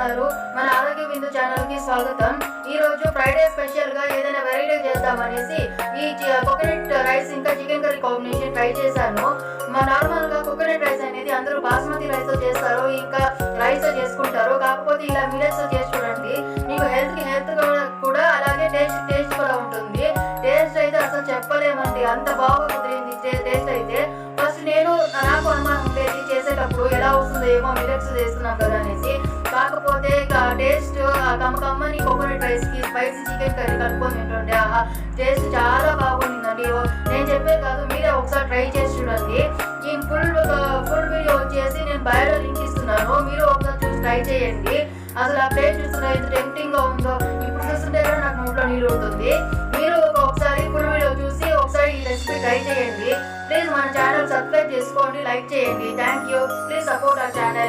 ఉన్నారు? మన ఆరోగ్య బిందు ఛానల్ కి స్వాగతం. ఈ రోజు ఫ్రైడే స్పెషల్ గా ఏదైనా వెరైటీ చేద్దామనేసి ఈ కోకోనట్ రైస్ ఇంకా చికెన్ కర్రీ కాంబినేషన్ ట్రై చేశాను. నార్మల్ గా కోకోనట్ రైస్ అనేది అందరూ బాస్మతి రైస్ తో చేస్తారు, ఇంకా రైస్ తో చేసుకుంటారు. కాకపోతే ఇలా మిల్లెట్స్ తో చేసి చూడండి, మీకు హెల్త్ కూడా అలాగే టేస్ట్ కూడా ఉంటుంది. టేస్ట్ అయితే అసలు చెప్పలేమండి, అంత బాగా కుదిరింది టేస్ట్ అయితే. ఫస్ట్ నాకు అనుమానం ఉండేది చేసేటప్పుడు ఎలా వస్తుందో ఏమో, మిల్లెట్స్ చేస్తున్నాం కదా అనేసి. కాకపోతే టేస్ట్ కమ్మని కోకోనట్ రైస్ కి స్పైసీ చికెన్ కర్రీ కలుపుకొని తింటుంటే ఆహా, టేస్ట్ చాలా బాగుండిందండి. నేను చెప్పే కాదు, మీరే ఒకసారి ట్రై చేసి చూడండి. ఈ ఫుల్ వీడియో వచ్చేసి నేను బయోలో లింక్ ఇస్తున్నాను, మీరు ఒకసారి చూసి ట్రై చేయండి. అసలు ఆ ప్లేట్ చూస్తున్నా ఎంత టెంప్టింగ్ గా ఉందో, ఇప్పుడు చూస్తుంటే కూడా నాకు నోట్లో నీళ్ళు ఉంటుంది. మీరు ఒకసారి ఫుల్ వీడియో చూసి ఒకసారి ఈ రెసిపీ ట్రై చేయండి. ప్లీజ్ మన ఛానల్ సబ్స్క్రైబ్ చేసుకోండి, లైక్ చేయండి. Thank you. Please support our channel.